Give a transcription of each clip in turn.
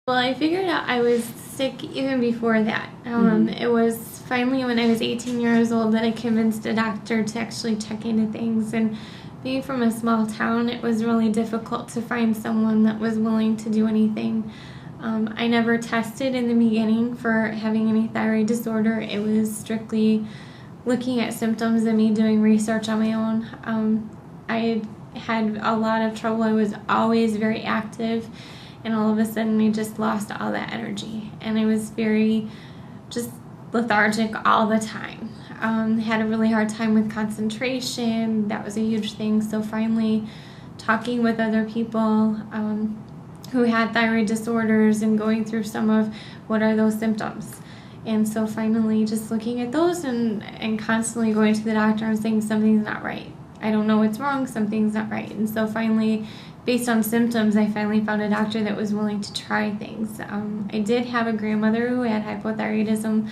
Well, I figured out I was sick even before that. It was finally when I was 18 years old that I convinced a doctor to actually check into things. And being from a small town, it was really difficult to find someone that was willing to do anything. I never tested in the beginning for having any thyroid disorder. It was strictly looking at symptoms and me doing research on my own. I had a lot of trouble. I was always very active, and all of a sudden I just lost all that energy, and I was very just lethargic all the time. Had a really hard time with concentration. That was a huge thing. So finally talking with other people who had thyroid disorders and going through some of what are those symptoms. And so finally just looking at those and constantly going to the doctor and saying something's not right. I don't know what's wrong, something's not right. And so finally, based on symptoms, I finally found a doctor that was willing to try things. I did have a grandmother who had hypothyroidism,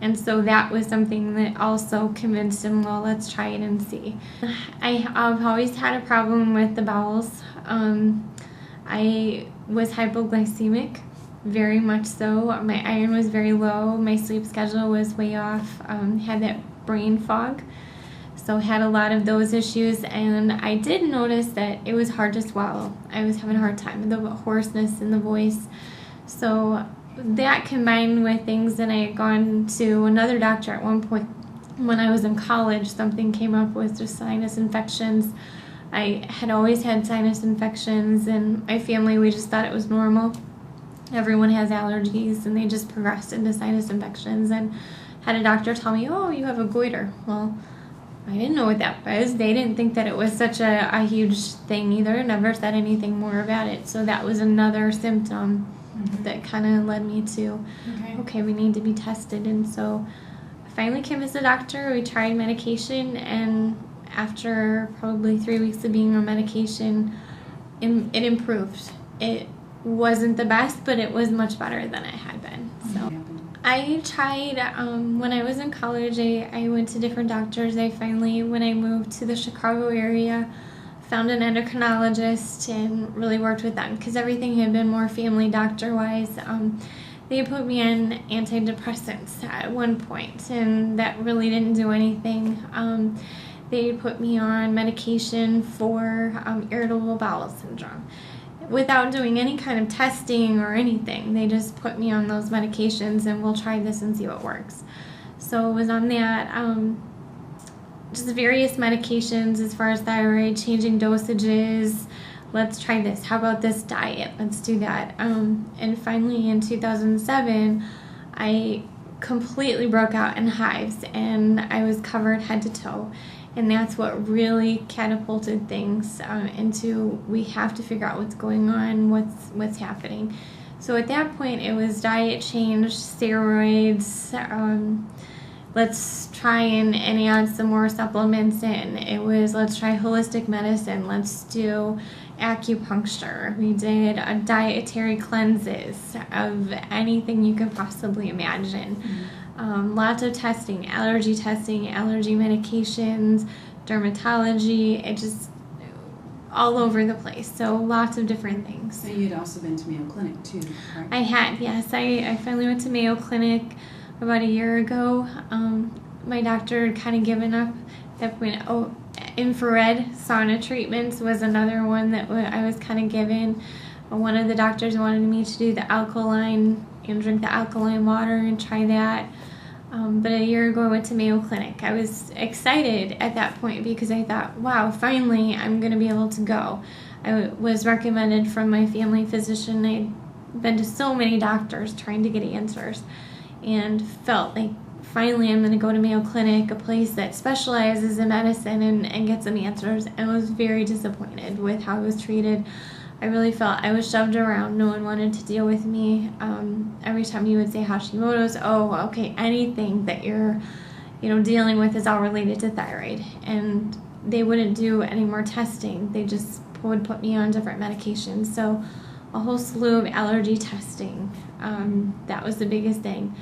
and so that was something that also convinced him, well, let's try it and see. I've always had a problem with the bowels. I was hypoglycemic, very much so. My iron was very low. My sleep schedule was way off. Had that brain fog. So had a lot of those issues, and I did notice that it was hard to swallow. I was having a hard time with the hoarseness in the voice. So that combined with things that I had gone to another doctor at one point when I was in college, something came up with just sinus infections. I had always had sinus infections, and my family, we just thought it was normal. Everyone has allergies, and they just progressed into sinus infections, and had a doctor tell me, oh, you have a goiter. Well, I didn't know what that was. They didn't think that it was such a huge thing either. Never said anything more about it. So that was another symptom that kind of led me to, okay, we need to be tested. And so I finally convinced the doctor. We tried medication, and after probably 3 weeks of being on medication, it improved. It wasn't the best, but it was much better than it had been. So I tried, when I was in college, I went to different doctors. I finally, when I moved to the Chicago area, found an endocrinologist and really worked with them because everything had been more family doctor-wise. They put me on antidepressants at one point, and that really didn't do anything. They put me on medication for irritable bowel syndrome without doing any kind of testing or anything. They just put me on those medications and we'll try this and see what works. So I was on that, just various medications as far as thyroid, changing dosages. Let's try this. How about this diet? Let's do that. And finally in 2007, I completely broke out in hives, and I was covered head to toe. And that's what really catapulted things into, we have to figure out what's going on, what's happening. So at that point, it was diet change, steroids, let's try and add some more supplements in. It was, let's try holistic medicine, let's do acupuncture. We did dietary cleanses of anything you could possibly imagine. Lots of testing, allergy medications, dermatology, it just all over the place. So lots of different things. So you'd also been to Mayo Clinic too, right? I had, yes. I finally went to Mayo Clinic about a year ago. My doctor had kind of given up at that point. Oh, infrared sauna treatments was another one that I was kind of given. One of the doctors wanted me to do the alkaline and drink the alkaline water and try that. But a year ago I went to Mayo Clinic. I was excited at that point because I thought, wow, finally I'm going to be able to go. I was recommended from my family physician. I'd been to so many doctors trying to get answers and felt like finally I'm going to go to Mayo Clinic, a place that specializes in medicine, and get some answers. And I was very disappointed with how I was treated. I really felt I was shoved around. No one wanted to deal with me. Every time you would say Hashimoto's, oh, okay, anything that you're, dealing with is all related to thyroid. And they wouldn't do any more testing. They just would put me on different medications. So a whole slew of allergy testing. That was the biggest thing.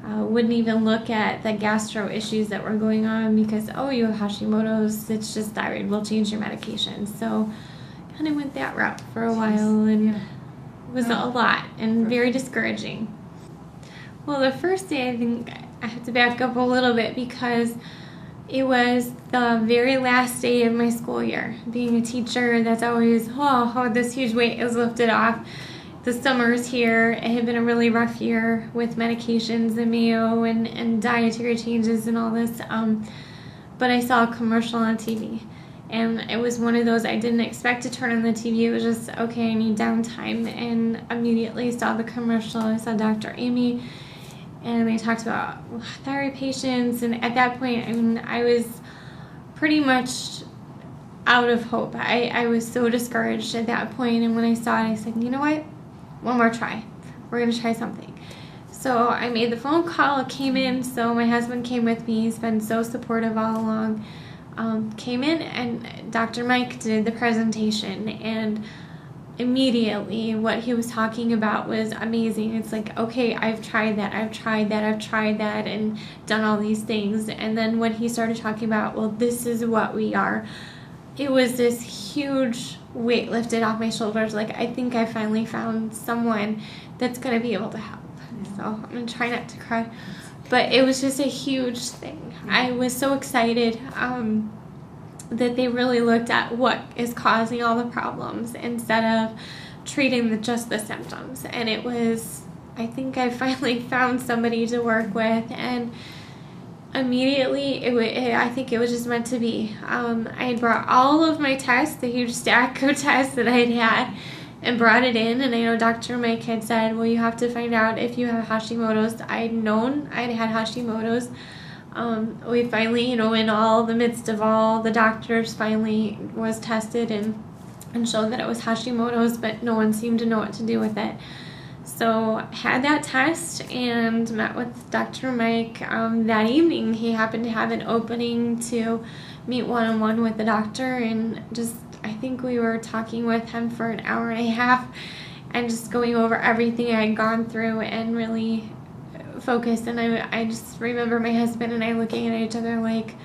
Wouldn't even look at the gastro issues that were going on because, oh, you have Hashimoto's, it's just thyroid, we'll change your medication. So kind of went that route for a while, and was a lot and very discouraging. Well, the first day, I think I have to back up a little bit because it was the very last day of my school year. Being a teacher, that's always, this huge weight is lifted off. The summer's here. It had been a really rough year with medications and Mayo and dietary changes and all this. But I saw a commercial on TV. And it was one of those I didn't expect to turn on the TV. It was just, okay, I need downtime. And immediately saw the commercial. I saw Dr. Amy. And they talked about thyroid patients. And at that point, I mean, I was pretty much out of hope. I was so discouraged at that point. And when I saw it, I said, you know what? One more try. We're going to try something. So I made the phone call. It came in. So my husband came with me. He's been so supportive all along. Came in and Dr. Mike did the presentation, and immediately what he was talking about was amazing. It's like, okay, I've tried that, and done all these things. And then when he started talking about, well, this is what we are, it was this huge weight lifted off my shoulders. Like, I think I finally found someone that's going to be able to help. So I'm going to try not to cry. But it was just a huge thing. I was so excited that they really looked at what is causing all the problems instead of treating just the symptoms. And it was, I think I finally found somebody to work with, and immediately I think it was just meant to be. I had brought all of my tests, the huge stack of tests that I had, and brought it in. And I know Dr. Mike had said, well, you have to find out if you have Hashimoto's. I had known I had Hashimoto's. We finally, in all the midst of all the doctors, finally was tested and showed that it was Hashimoto's, but no one seemed to know what to do with it. So had that test and met with Dr. Mike that evening. He happened to have an opening to meet one-on-one with the doctor, and just, I think we were talking with him for an hour and a half and just going over everything I had gone through and really focused. And I just remember my husband and I looking at each other like,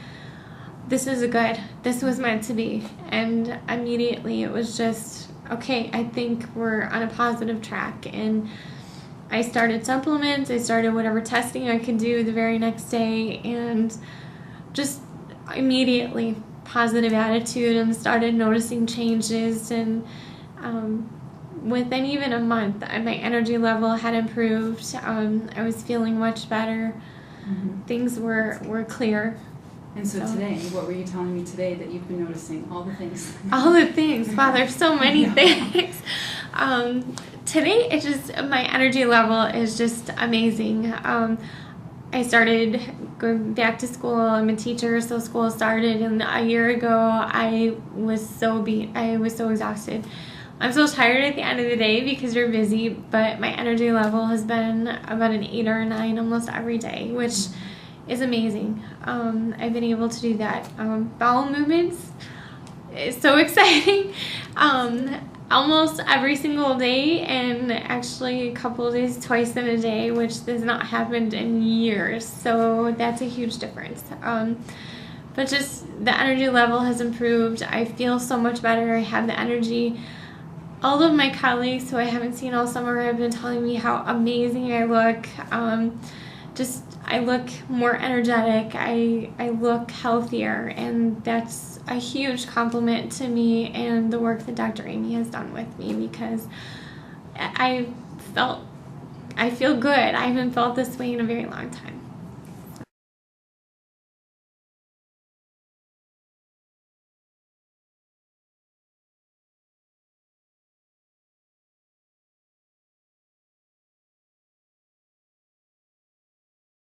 this was meant to be. And immediately it was just, okay, I think we're on a positive track. And I started supplements. I started whatever testing I could do the very next day, and just immediately positive attitude, and started noticing changes. And within even a month, my energy level had improved. I was feeling much better. Mm-hmm. Things were clear. And so today, what were you telling me today that you've been noticing? All the things. All the things. Wow, there's so many things. Today, it's just, my energy level is just amazing. I started going back to school. I'm a teacher, so school started, and a year ago, I was so beat. I was so exhausted. I'm so tired at the end of the day because you're busy, but my energy level has been about an 8 or a 9 almost every day, which is amazing. I've been able to do that. Bowel movements is so exciting. Almost every single day, and actually a couple of days, twice in a day, which has not happened in years. So that's a huge difference. But just the energy level has improved. I feel so much better. I have the energy. All of my colleagues who I haven't seen all summer have been telling me how amazing I look. I look more energetic. I look healthier, and that's a huge compliment to me and the work that Dr. Amy has done with me, because I feel good. I haven't felt this way in a very long time.